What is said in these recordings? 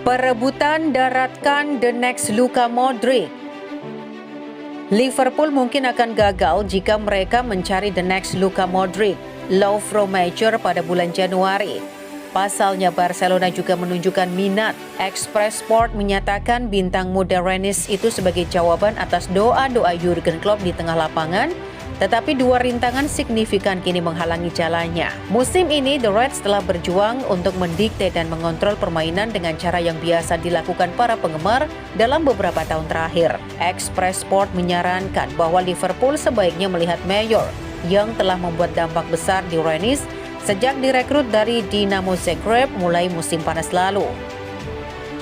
Perebutan daratkan the next Luka Modric. Liverpool mungkin akan gagal jika mereka mencari the next Luka Modric, law from major pada bulan Januari. Pasalnya Barcelona juga menunjukkan minat. Express Sport menyatakan bintang muda Rennes itu sebagai jawaban atas doa-doa Jurgen Klopp di tengah lapangan, tetapi dua rintangan signifikan kini menghalangi jalannya. Musim ini, The Reds telah berjuang untuk mendikte dan mengontrol permainan dengan cara yang biasa dilakukan para penggemar dalam beberapa tahun terakhir. Express Sport menyarankan bahwa Liverpool sebaiknya melihat Mayor yang telah membuat dampak besar di Rennes sejak direkrut dari Dinamo Zagreb mulai musim panas lalu.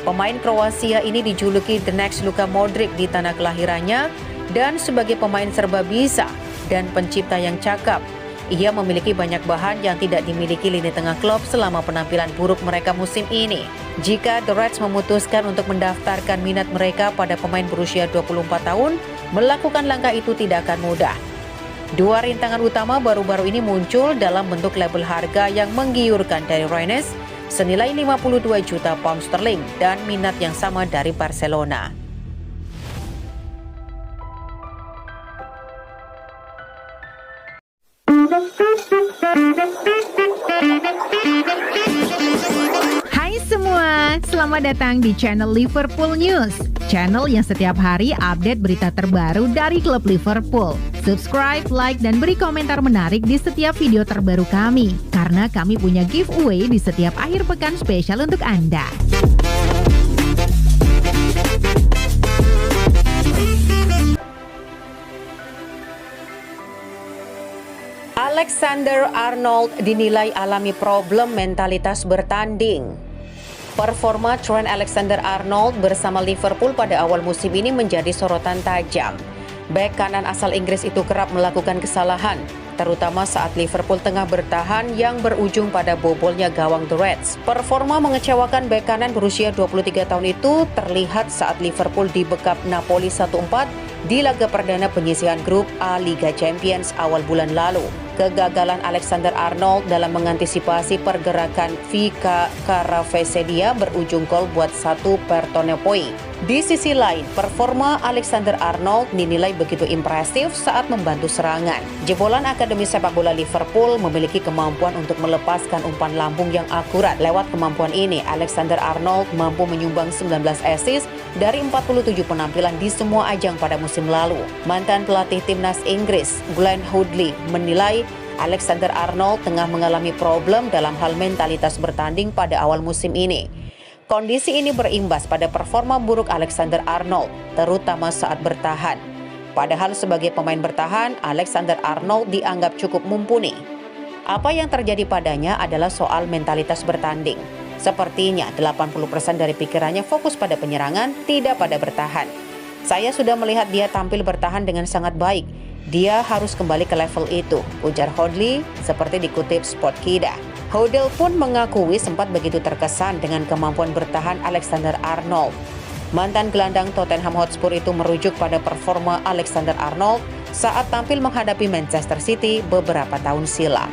Pemain Kroasia ini dijuluki the next Luka Modric di tanah kelahirannya dan sebagai pemain serba bisa dan pencipta yang cakap. Ia memiliki banyak bahan yang tidak dimiliki lini tengah klub selama penampilan buruk mereka musim ini. Jika The Reds memutuskan untuk mendaftarkan minat mereka pada pemain berusia 24 tahun, melakukan langkah itu tidak akan mudah. Dua rintangan utama baru-baru ini muncul dalam bentuk label harga yang menggiurkan dari Rennes, senilai 52 juta pound sterling dan minat yang sama dari Barcelona. Hai semua, selamat datang di channel Liverpool News, channel yang setiap hari update berita terbaru dari klub Liverpool. Subscribe, like, dan beri komentar menarik di setiap video terbaru kami, karena kami punya giveaway di setiap akhir pekan spesial untuk Anda. Alexander-Arnold dinilai alami problem mentalitas bertanding. Performa Trent Alexander-Arnold bersama Liverpool pada awal musim ini menjadi sorotan tajam. Bek kanan asal Inggris itu kerap melakukan kesalahan, terutama saat Liverpool tengah bertahan yang berujung pada bobolnya gawang The Reds. Performa mengecewakan bek kanan berusia 23 tahun itu terlihat saat Liverpool dibekap Napoli 1-4 di laga perdana penyisihan grup A Liga Champions awal bulan lalu. Kegagalan Alexander-Arnold dalam mengantisipasi pergerakan Vika Kvaratskhelia berujung gol buat 1-0. Di sisi lain, performa Alexander-Arnold dinilai begitu impresif saat membantu serangan. Jebolan Akademi Sepak Bola Liverpool memiliki kemampuan untuk melepaskan umpan lambung yang akurat. Lewat kemampuan ini, Alexander-Arnold mampu menyumbang 19 assist dari 47 penampilan di semua ajang pada musim lalu. Mantan pelatih timnas Inggris, Glenn Hoddle, menilai Alexander-Arnold tengah mengalami problem dalam hal mentalitas bertanding pada awal musim ini. Kondisi ini berimbas pada performa buruk Alexander-Arnold, terutama saat bertahan. Padahal sebagai pemain bertahan, Alexander-Arnold dianggap cukup mumpuni. Apa yang terjadi padanya adalah soal mentalitas bertanding. Sepertinya 80% dari pikirannya fokus pada penyerangan, tidak pada bertahan. Saya sudah melihat dia tampil bertahan dengan sangat baik. Dia harus kembali ke level itu, ujar Hoddle seperti dikutip Sportkida. Hoddle pun mengakui sempat begitu terkesan dengan kemampuan bertahan Alexander-Arnold. Mantan gelandang Tottenham Hotspur itu merujuk pada performa Alexander-Arnold saat tampil menghadapi Manchester City beberapa tahun silam.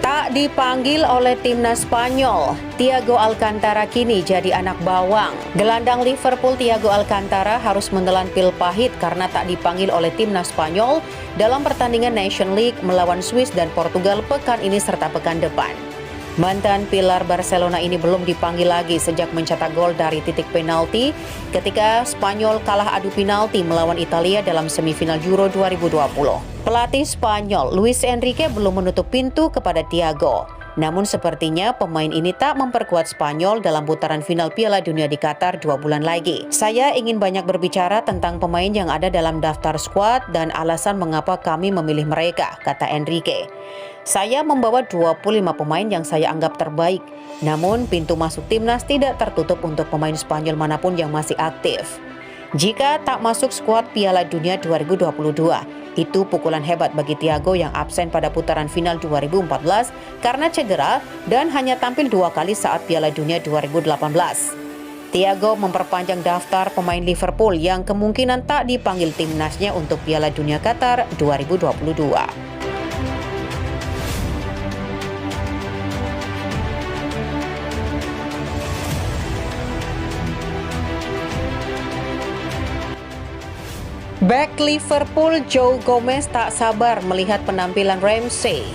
Tak dipanggil oleh timnas Spanyol, Thiago Alcantara kini jadi anak bawang. Gelandang Liverpool Thiago Alcantara harus menelan pil pahit karena tak dipanggil oleh timnas Spanyol dalam pertandingan Nation League melawan Swiss dan Portugal pekan ini serta pekan depan. Mantan pilar Barcelona ini belum dipanggil lagi sejak mencetak gol dari titik penalti ketika Spanyol kalah adu penalti melawan Italia dalam semifinal Euro 2020. Pelatih Spanyol Luis Enrique belum menutup pintu kepada Thiago. Namun sepertinya pemain ini tak memperkuat Spanyol dalam putaran final Piala Dunia di Qatar 2 bulan lagi. Saya ingin banyak berbicara tentang pemain yang ada dalam daftar skuad dan alasan mengapa kami memilih mereka, kata Enrique. Saya membawa 25 pemain yang saya anggap terbaik. Namun pintu masuk timnas tidak tertutup untuk pemain Spanyol manapun yang masih aktif. Jika tak masuk skuad Piala Dunia 2022, itu pukulan hebat bagi Thiago yang absen pada putaran final 2014 karena cedera dan hanya tampil 2 kali saat Piala Dunia 2018. Thiago memperpanjang daftar pemain Liverpool yang kemungkinan tak dipanggil timnasnya untuk Piala Dunia Qatar 2022. Bek Liverpool Joe Gomez tak sabar melihat penampilan Ramsey.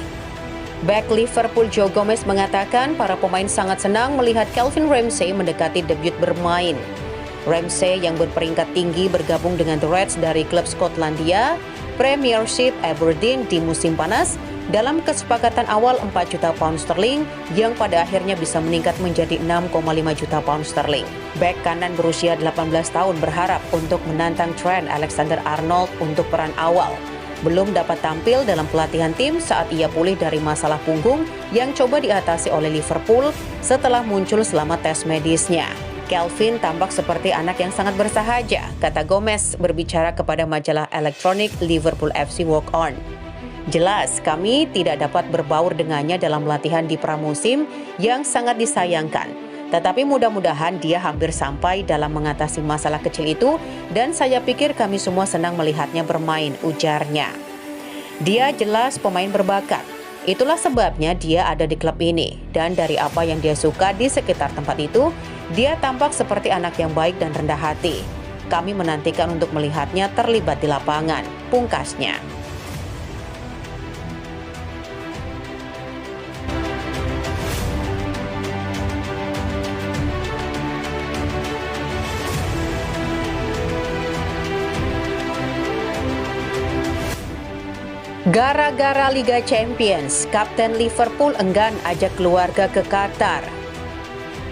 Bek Liverpool Joe Gomez mengatakan para pemain sangat senang melihat Calvin Ramsey mendekati debut bermain. Ramsey yang berperingkat tinggi bergabung dengan The Reds dari klub Skotlandia Premiership Aberdeen di musim panas dalam kesepakatan awal 4 juta pound sterling yang pada akhirnya bisa meningkat menjadi 6,5 juta pound sterling. Bek kanan berusia 18 tahun berharap untuk menantang Trent Alexander-Arnold untuk peran awal. Belum dapat tampil dalam pelatihan tim saat ia pulih dari masalah punggung yang coba diatasi oleh Liverpool setelah muncul selama tes medisnya. Calvin tampak seperti anak yang sangat bersahaja, kata Gomez berbicara kepada majalah elektronik Liverpool FC Walk On. Jelas, kami tidak dapat berbaur dengannya dalam latihan di pramusim yang sangat disayangkan. Tetapi mudah-mudahan dia hampir sampai dalam mengatasi masalah kecil itu dan saya pikir kami semua senang melihatnya bermain, ujarnya. Dia jelas pemain berbakat. Itulah sebabnya dia ada di klub ini. Dan dari apa yang dia suka di sekitar tempat itu, dia tampak seperti anak yang baik dan rendah hati. Kami menantikan untuk melihatnya terlibat di lapangan, pungkasnya. Gara-gara Liga Champions, Kapten Liverpool enggan ajak keluarga ke Qatar.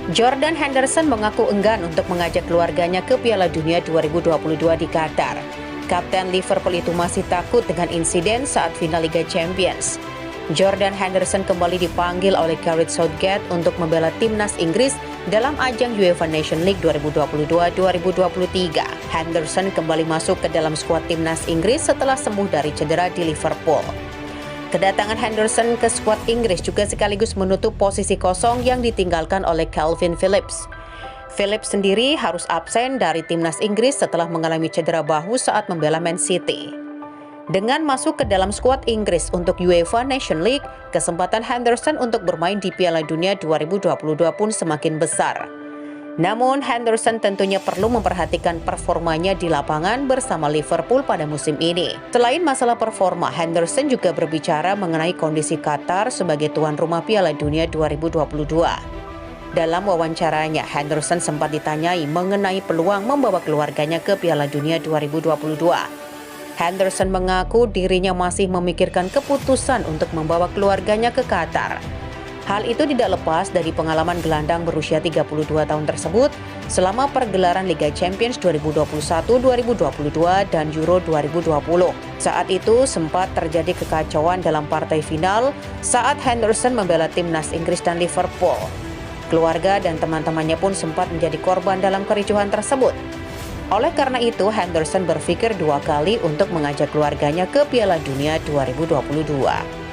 Jordan Henderson mengaku enggan untuk mengajak keluarganya ke Piala Dunia 2022 di Qatar. Kapten Liverpool itu masih takut dengan insiden saat final Liga Champions. Jordan Henderson kembali dipanggil oleh Gareth Southgate untuk membela timnas Inggris dalam ajang UEFA Nations League 2022-2023. Henderson kembali masuk ke dalam skuad timnas Inggris setelah sembuh dari cedera di Liverpool. Kedatangan Henderson ke skuad Inggris juga sekaligus menutup posisi kosong yang ditinggalkan oleh Calvin Phillips. Phillips sendiri harus absen dari timnas Inggris setelah mengalami cedera bahu saat membela Man City. Dengan masuk ke dalam skuad Inggris untuk UEFA Nations League, kesempatan Henderson untuk bermain di Piala Dunia 2022 pun semakin besar. Namun Henderson tentunya perlu memperhatikan performanya di lapangan bersama Liverpool pada musim ini. Selain masalah performa, Henderson juga berbicara mengenai kondisi Qatar sebagai tuan rumah Piala Dunia 2022. Dalam wawancaranya, Henderson sempat ditanyai mengenai peluang membawa keluarganya ke Piala Dunia 2022. Henderson mengaku dirinya masih memikirkan keputusan untuk membawa keluarganya ke Qatar. Hal itu tidak lepas dari pengalaman gelandang berusia 32 tahun tersebut selama pergelaran Liga Champions 2021-2022 dan Euro 2020. Saat itu sempat terjadi kekacauan dalam partai final saat Henderson membela timnas Inggris dan Liverpool. Keluarga dan teman-temannya pun sempat menjadi korban dalam kericuhan tersebut. Oleh karena itu, Henderson berpikir 2 kali untuk mengajak keluarganya ke Piala Dunia 2022.